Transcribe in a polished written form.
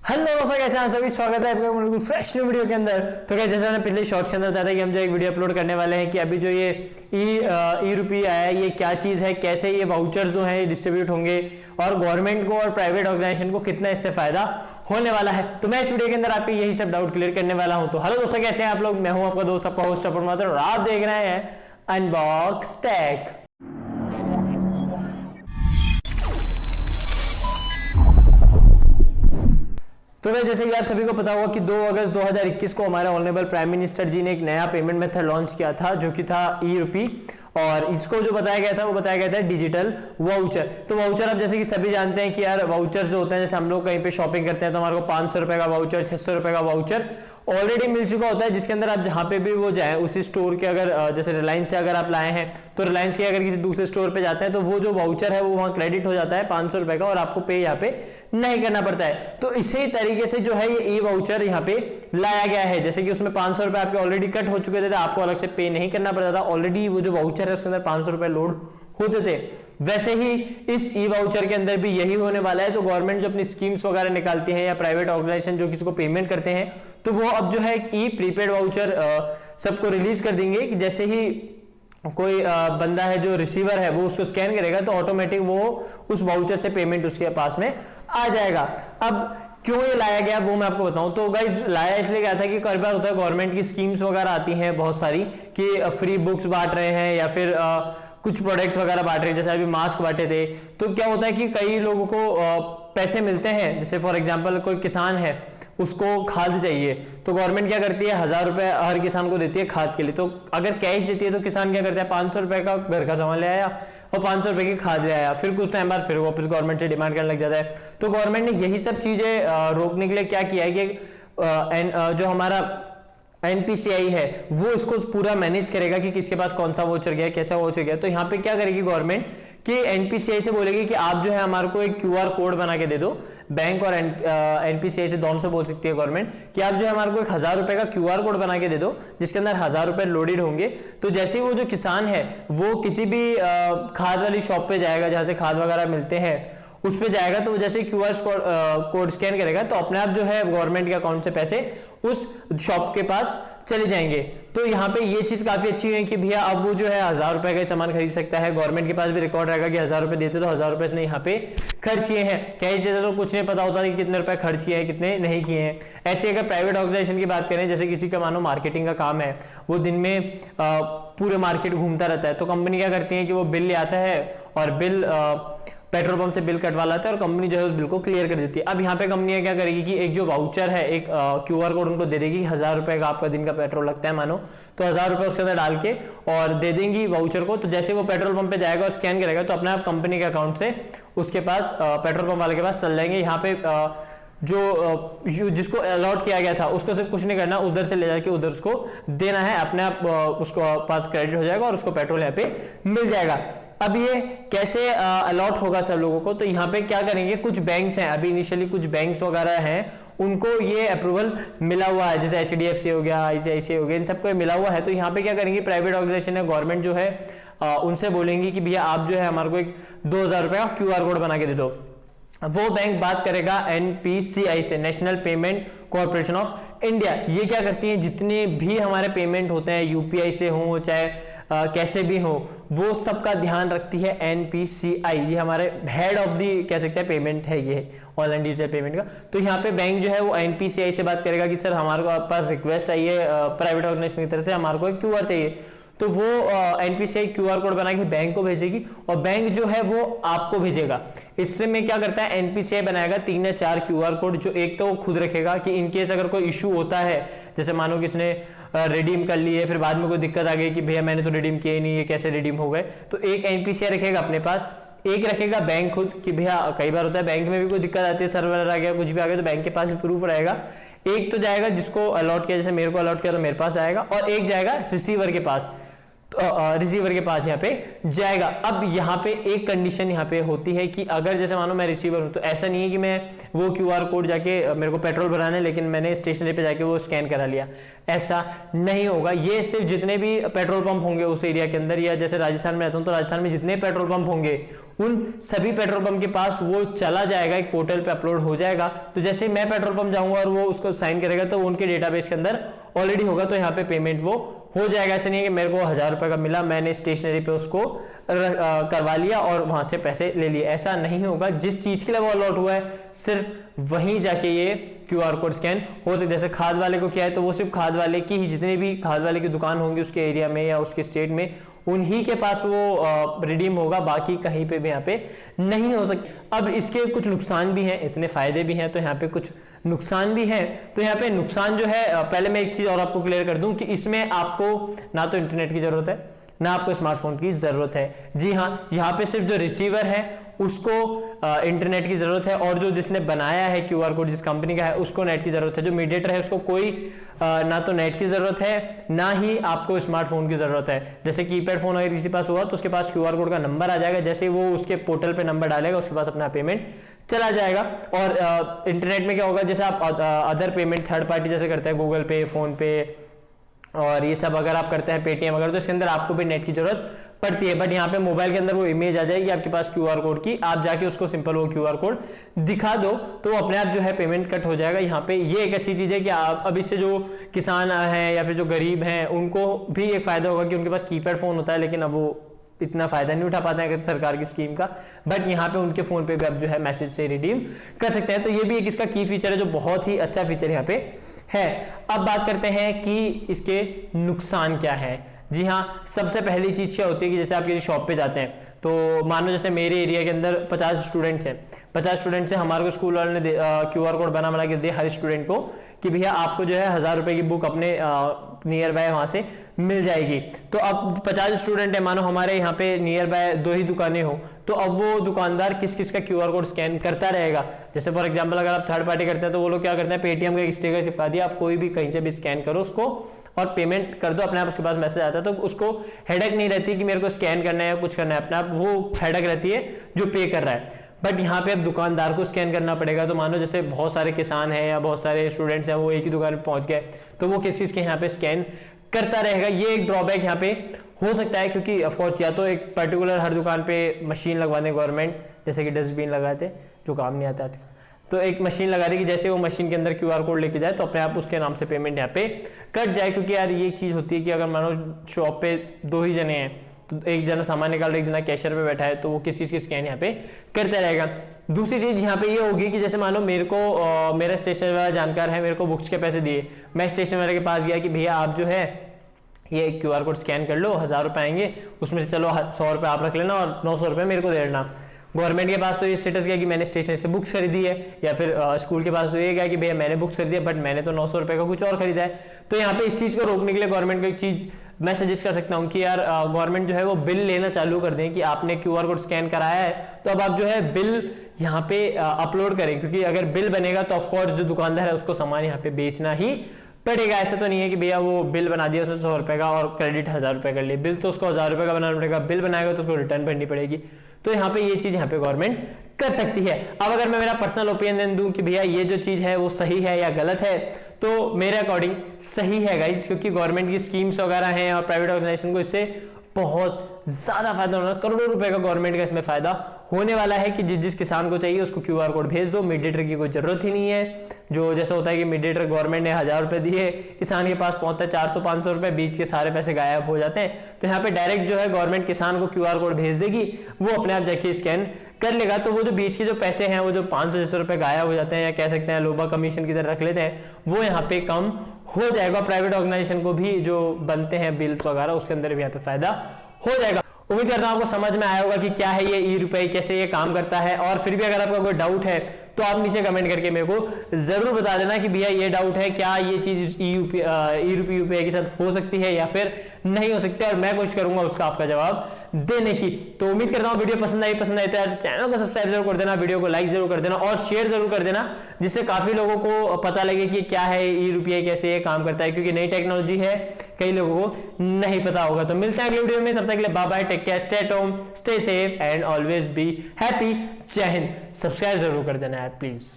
Hello दोस्तों, कैसे हैं सभी। स्वागत है आपका बिल्कुल फ्रेश न्यू वीडियो के अंदर। तो कैसे जैसे मैंने पिछले शॉर्ट्स के अंदर बताया था कि हम जो एक वीडियो अपलोड करने वाले हैं कि अभी जो ये ई रुपी आया है ये क्या चीज़ है, कैसे ये वाउचर्स जो हैं ये डिस्ट्रीब्यूट होंगे और गवर्नमेंट को और प्राइवेट ऑर्गेनाइजेशन को कितना इससे फायदा होने वाला है। तो मैं इस वीडियो के अंदर आपके यही सब डाउट क्लियर करने वाला हूँ। तो हेलो दोस्तों, कैसे हैं आप लोग। मैं हूँ आपका दोस्त, आपका होस्ट अपुन माथुर और आप देख रहे हैं अनबॉक्स टेक। तो वैसे जैसे कि आप सभी को पता होगा कि 2 अगस्त 2021 को हमारे ऑनरेबल प्राइम मिनिस्टर जी ने एक नया पेमेंट मेथड लॉन्च किया था जो कि था ई रुपी, और इसको जो बताया गया था वो बताया गया था डिजिटल वाउचर। तो वाउचर अब जैसे कि सभी जानते हैं कि यार वाउचर्स जो होते हैं, जैसे हम लोग कहीं पे शॉपिंग करते हैं तो हमारे को 500 रुपए का वाउचर, 600 रुपए का वाउचर ऑलरेडी मिल चुका होता है, जिसके अंदर आप जहाँ पे भी वो जाए उसी स्टोर के, अगर जैसे रिलायंस से अगर आप लाए हैं तो रिलायंस के अगर किसी दूसरे स्टोर पे जाते हैं तो वो जो वाउचर है वो वहाँ क्रेडिट हो जाता है 500 रुपए का, और आपको पे यहाँ पे नहीं करना पड़ता है। तो इसी तरीके से जो है ये ई वाउचर यहाँ पे लाया गया है, जैसे कि उसमें 500 रुपए आपके ऑलरेडी कट हो चुके थे, आपको अलग से पे नहीं करना पड़ता था, ऑलरेडी वो जो वाउचर है उसके अंदर 500 रुपए लोड होते थे। वैसे ही इस ई वाउचर के अंदर भी यही होने वाला है। तो गवर्नमेंट जो अपनी स्कीम्स वगैरह निकालती है या प्राइवेट ऑर्गेनाइजेशन जो किसी को पेमेंट करते हैं तो वो अब जो है ई प्रीपेड वाउचर सबको रिलीज कर देंगे कि जैसे ही कोई बंदा है जो रिसीवर है वो उसको स्कैन करेगा तो ऑटोमेटिक वो उस वाउचर से पेमेंट उसके पास में आ जाएगा। अब क्यों ये लाया गया वो मैं आपको बताऊं। तो गाइज लाया इसलिए गया था कि कई बार होता है गवर्नमेंट की स्कीम्स वगैरह आती हैं बहुत सारी कि फ्री बुक्स बांट रहे हैं या फिर कुछ प्रोडक्ट्स वगैरह बांट रहे हैं, जैसे अभी मास्क बांटे थे। तो क्या होता है कि कई लोगों को पैसे मिलते हैं, जैसे फॉर एग्जांपल कोई किसान है उसको खाद चाहिए तो गवर्नमेंट क्या करती है 1000 रुपए हर किसान को देती है खाद के लिए। तो अगर कैश देती है तो किसान क्या करता है 500 रुपए का घर का सामान ले आया और 500 रुपए की खाद ले आया, फिर कुछ टाइम बाद फिर वापस गवर्नमेंट से डिमांड करने लग जाता है। तो गवर्नमेंट ने यही सब चीजें रोकने के लिए क्या किया है कि जो हमारा एनपीसीआई है वो इसको पूरा मैनेज करेगा कि किसके पास कौन सा वाउचर गया, कैसा वाउचर गया। तो यहाँ पे क्या करेगी गवर्नमेंट कि एनपीसीआई से बोलेगी कि आप जो है हमारे को एक क्यूआर कोड बना के दे दो। बैंक और एनपीसीआई से दोनों से बोल सकती है गवर्नमेंट कि आप जो है हमारे को 1000 रुपए का क्यूआर कोड बना के दे दो जिसके अंदर 1000 रुपए लोडेड होंगे। तो जैसे वो जो किसान है वो किसी भी खाद वाली शॉप पे जाएगा जहां से खाद वगैरह मिलते हैं उस पे जाएगा, तो जैसे क्यूआर कोड स्कैन करेगा तो अपने आप जो है गवर्नमेंट के अकाउंट से पैसे उस शॉप के पास चले जाएंगे। तो यहाँ पे ये चीज काफी अच्छी है कि भैया अब वो जो है 1000 रुपए का सामान खरीद सकता है। गवर्नमेंट के पास भी रिकॉर्ड रहेगा कि 1000 रुपए देते तो 1000 रुपए इसने यहाँ पे खर्च किए हैं। कैश देते तो कुछ नहीं पता होता कि कितने रुपए खर्च किए हैं कितने नहीं किए हैं। ऐसे अगर प्राइवेट ऑर्गेनाइजेशन की बात करें, जैसे किसी का मानो मार्केटिंग का काम है, वो दिन में पूरे मार्केट घूमता रहता है, तो कंपनी क्या करती है कि वो बिल ले आता है और बिल पेट्रोल पंप से बिल कटवा लाता है और कंपनी जो है उस बिल को क्लियर कर देती है। अब यहाँ पे कंपनी क्या करेगी कि एक जो वाउचर है एक क्यूआर कोड उनको दे देगी, 1000 रुपए का आपका दिन का पेट्रोल लगता है मानो, तो 1000 रुपए उसके अंदर डाल के और दे देंगी वाउचर को। तो जैसे वो पेट्रोल पंप पे जाएगा और स्कैन करेगा तो अपने आप कंपनी के अकाउंट से उसके पास पेट्रोल पंप वाले के पास चल जाएंगे। यहाँ पे जो जिसको अलॉट किया गया था उसको सिर्फ कुछ नहीं करना, उधर से ले जाके उधर उसको देना है, अपने आप उसको पास क्रेडिट हो जाएगा और उसको पेट्रोल यहाँ पे मिल जाएगा। अब ये कैसे अलॉट होगा सब लोगों को, तो यहाँ पे क्या करेंगे, कुछ बैंक्स हैं अभी इनिशियली कुछ बैंक्स वगैरह हैं उनको ये अप्रूवल मिला हुआ है, जैसे HDFC हो गया, ICICI हो गया, इन सबको मिला हुआ है। तो यहाँ पे क्या करेंगे प्राइवेट ऑर्गेनाइजेशन है, गवर्नमेंट जो है उनसे बोलेंगी कि भैया आप जो है हमारे को एक 2000 रुपए का क्यूआर कोड बना के दे दो। वो बैंक बात करेगा NPCI से, national payment corporation of India. ये क्या करती है जितने भी हमारे पेमेंट होते हैं UPI से हो चाहे कैसे भी हो वो सबका ध्यान रखती है NPCI। ये हमारे हेड ऑफ दी कह सकते हैं पेमेंट है ये ऑनलाइन डिजिटल पेमेंट का। तो यहाँ पे बैंक जो है वो NPCI से बात करेगा कि सर हमारे पास रिक्वेस्ट आई है प्राइवेट ऑर्गेनाइजेशन की तरफ से, हमारे को एक क्यूआर चाहिए। तो वो NPCI क्यूआर कोड बना के बैंक को भेजेगी और बैंक जो है वो आपको भेजेगा। इससे में क्या करता है NPCI बनाएगा 3 या 4 क्यूआर कोड, जो एक तो वो खुद रखेगा कि इनकेस अगर कोई इशू होता है, जैसे मानो किसने रिडीम कर लिए फिर बाद में कोई दिक्कत आ गई कि भैया मैंने तो रिडीम किए नहीं, ये कैसे रिडीम हो गए, तो एक NPCI रखेगा अपने पास, एक रखेगा बैंक खुद कि भैया कई बार होता है बैंक में भी कोई दिक्कत आती है, सर्वर आ गया कुछ भी आ गया तो बैंक के पास भी प्रूफ रहेगा। एक तो जाएगा जिसको अलॉट किया, जैसे मेरे को अलॉट किया तो मेरे पास आएगा, और एक जाएगा रिसीवर के पास। रिसीवर के पास यहाँ पे जाएगा। अब यहाँ पे एक कंडीशन यहाँ पे होती है कि अगर जैसे मानो मैं रिसीवर हूँ, तो ऐसा नहीं है कि मैं वो QR कोड जाके मेरे को पेट्रोल भराना है लेकिन मैंने स्टेशनरी पे जाके वो स्कैन करा लिया, ऐसा नहीं होगा। ये सिर्फ जितने भी पेट्रोल पंप होंगे उस एरिया के अंदर, या जैसे राजस्थान में रहता हूँ तो राजस्थान में जितने पेट्रोल पंप होंगे उन सभी पेट्रोल पंप के पास वो चला जाएगा, एक पोर्टल पे अपलोड हो जाएगा। तो जैसे मैं पेट्रोल पंप जाऊंगा और वो उसको साइन करेगा तो उनके डेटाबेस के अंदर ऑलरेडी होगा, तो यहाँ पे पेमेंट वो हो जाएगा। ऐसा नहीं है कि मेरे को 1000 रुपए का मिला, मैंने स्टेशनरी पे उसको करवा लिया और वहां से पैसे ले लिए, ऐसा नहीं होगा। जिस चीज के लिए वो अलॉट हुआ है सिर्फ वहीं जाके ये QR कोड स्कैन हो सकता है। जैसे खाद वाले को क्या है, तो वो सिर्फ खाद वाले की ही, जितने भी खाद वाले की दुकान होंगी उसके एरिया में या उसके स्टेट में, उन्हीं के पास वो रिडीम होगा, बाकी कहीं पे भी यहाँ पे नहीं हो सकता। अब इसके कुछ नुकसान भी हैं, इतने फायदे भी हैं तो यहाँ पे कुछ नुकसान भी है। तो यहाँ पे नुकसान जो है, पहले मैं एक चीज और आपको क्लियर कर दूं कि इसमें आपको ना तो इंटरनेट की जरूरत है ना आपको स्मार्टफोन की जरूरत है। जी हाँ, यहाँ पे सिर्फ जो रिसीवर है उसको इंटरनेट की जरूरत है, और जो जिसने बनाया है QR कोड, जिस कंपनी का है, उसको नेट की जरूरत है। जो मीडिएटर है उसको कोई ना तो नेट की जरूरत है ना ही आपको स्मार्टफोन की जरूरत है। जैसे कीपैड फोन अगर किसी पास हुआ तो उसके पास QR कोड का नंबर आ जाएगा, जैसे वो उसके पोर्टल पे नंबर डालेगा उसके पास अपना पेमेंट चला जाएगा। और इंटरनेट में क्या होगा, जैसे आप अदर पेमेंट थर्ड पार्टी जैसे करते हैं, गूगल पे, फोन पे और ये सब अगर आप करते हैं, पेटीएम अगर, तो इसके अंदर आपको भी नेट की जरूरत पड़ती है। बट यहाँ पे मोबाइल के अंदर वो इमेज आ जाएगी आपके पास QR कोड की, आप जाके उसको सिंपल वो QR कोड दिखा दो तो अपने आप जो है पेमेंट कट हो जाएगा। यहाँ पे ये एक अच्छी चीज है कि आप अब इससे जो किसान हैं या फिर जो गरीब हैं उनको भी एक फायदा होगा कि उनके पास कीपैड फोन होता है लेकिन अब वो इतना फायदा नहीं उठा पाते हैं सरकार की स्कीम का, बट यहाँ पे उनके फोन पे भी आप जो है मैसेज से रिडीम कर सकते हैं। तो ये भी एक इसका की फीचर है जो बहुत ही अच्छा फीचर यहाँ पे है। अब बात करते हैं कि इसके नुकसान क्या है। जी हाँ, सबसे पहली चीज क्या होती है कि जैसे आप किसी शॉप पे जाते हैं तो मानो जैसे मेरे एरिया के अंदर 50 स्टूडेंट्स हैं, 50 स्टूडेंट्स से हमारे को स्कूल वाले ने QR कोड बना के दिया हर स्टूडेंट को कि भैया आपको जो है 1000 रुपए की बुक अपने नियर बाय वहां से मिल जाएगी। तो अब 50 स्टूडेंट है, मानो हमारे यहाँ पे नियर बाय 2 ही दुकानें हो, तो अब वो दुकानदार किस किस का QR कोड स्कैन करता रहेगा। जैसे फॉर एग्जांपल अगर आप थर्ड पार्टी करते हैं तो वो लोग क्या करते हैं, पेटीएम का एक स्टिकर चिपका दिया, आप कोई भी कहीं से भी स्कैन करो उसको और पेमेंट कर दो, अपने आप उसके पास मैसेज आता है। तो उसको हेडेक नहीं रहती कि मेरे को स्कैन करना है या कुछ करना है, अपने आप वो हेडेक रहती है जो पे कर रहा है। बट यहाँ पे अब दुकानदार को स्कैन करना पड़ेगा। तो मानो जैसे बहुत सारे किसान हैं या बहुत सारे स्टूडेंट्स हैं, वो एक ही दुकान पे पहुंच गए तो वो किस चीज के यहाँ पे स्कैन करता रहेगा। ये एक ड्रॉबैक यहाँ पे हो सकता है, क्योंकि ऑफकोर्स या तो एक पर्टिकुलर हर दुकान पे मशीन लगवा दें गवर्नमेंट, जैसे कि डस्टबिन लगाते जो काम नहीं आता आजकल, तो एक मशीन लगा दी कि जैसे वो मशीन के अंदर QR कोड लेके जाए तो अपने आप उसके नाम से पेमेंट यहाँ पे कट जाए। क्योंकि यार ये एक चीज होती है कि अगर मानो शॉप पे 2 ही जने हैं तो एक जना सामान निकाल रहा है, एक जना कैशियर पे बैठा है, तो वो किस चीज की स्कैन यहाँ पे करता रहेगा। दूसरी चीज यहाँ पे ये होगी कि जैसे मानो मेरे को मेरा स्टेशनरी वाला जानकार है, मेरे को बुक्स के पैसे दिए, मैं स्टेशनरी वाले के पास गया कि भैया आप जो है ये QR कोड स्कैन कर लो, 1000 रुपए आएंगे, उसमें से चलो 100 रुपए आप रख लेना और 900 रुपए मेरे को दे देना। गवर्नमेंट के पास तो ये स्टेटस गया कि मैंने स्टेशनरी से बुक्स खरीदी है, या फिर स्कूल के पास तो ये गया कि भैया मैंने बुक्स खरीदी है बट मैंने तो 900 रुपए का कुछ और खरीदा है। तो यहाँ पे इस चीज को रोकने के लिए गवर्नमेंट को एक चीज मैं सजेस्ट कर सकता हूँ कि यार गवर्नमेंट जो है वो बिल लेना चालू कर दें कि आपने QR कोड स्कैन कराया है तो अब आप जो है बिल यहाँ पे अपलोड करें, क्योंकि अगर बिल बनेगा तो ऑफकोर्स जो दुकानदार है उसको सामान यहाँ पे बेचना ही पड़ेगा। ऐसा तो नहीं है कि भैया वो बिल बना दिया उसने 100 रुपए का और क्रेडिट 1000 रुपए कर लिए, बिल तो उसको 1000 रुपए का बनाना पड़ेगा, बिल बनाएगा तो उसको रिटर्न भरनी पड़ेगी। तो यहाँ पे ये चीज यहाँ पे गवर्नमेंट कर सकती है। अब अगर मैं मेरा पर्सनल ओपिनियन दूं कि भैया ये जो चीज है वो सही है या गलत है, तो मेरे अकॉर्डिंग सही है गाइज, क्योंकि गवर्नमेंट की स्कीम्स वगैरह हैं और प्राइवेट ऑर्गेनाइजेशन को इससे बहुत ज्यादा फायदा होना, करोड़ों रुपए का गवर्नमेंट का इसमें फायदा होने वाला है कि जिस किसान को चाहिए उसको QR कोड भेज दो, मीडिएटर की कोई जरूरत ही नहीं है। जो जैसा होता है कि मीडिएटर गवर्नमेंट ने 1000 रुपए दिए, किसान के पास पहुंचता है 400-500 रुपए, बीच के सारे पैसे गायब हो जाते हैं। तो यहाँ पे डायरेक्ट जो है गवर्नमेंट किसान को QR कोड भेज देगी, वो अपने आप जाके स्कैन कर लेगा। तो वो जो बीच के जो पैसे हैं, वो जो 500-600 रुपए गायब हो जाते हैं या कह सकते हैं लोबा कमीशन की तरह रख लेते हैं, वो यहाँ पे कम हो जाएगा। प्राइवेट ऑर्गेनाइजेशन को भी जो बनते हैं बिल्स वगैरह उसके अंदर भी यहाँ पे फायदा हो जाएगा। उम्मीद करता हूं आपको समझ में आया होगा कि क्या है ये ई-रुपए, कैसे ये काम करता है। और फिर भी अगर आपका कोई डाउट है तो आप नीचे कमेंट करके मेरे को जरूर बता देना कि भैया ये डाउट है, क्या ये चीज ई-रुपए यूपीआई के साथ हो सकती है या फिर नहीं हो सकते, और मैं कोशिश करूंगा उसका आपका जवाब देने की। तो उम्मीद करता हूँ वीडियो पसंद आए तो यार चैनल को सब्सक्राइब जरूर कर देना, वीडियो को लाइक जरूर कर देना और शेयर जरूर कर देना, जिससे काफी लोगों को पता लगे कि क्या है ई रुपये, कैसे ये काम करता है, क्योंकि नई टेक्नोलॉजी है, कई लोगों को नहीं पता होगा। तो मिलते हैं अगले वीडियो में, तब तक के लिए bye bye, take care, stay at home, stay safe and always be happy. जय हिंद। सब्सक्राइब जरूर कर देना यार प्लीज।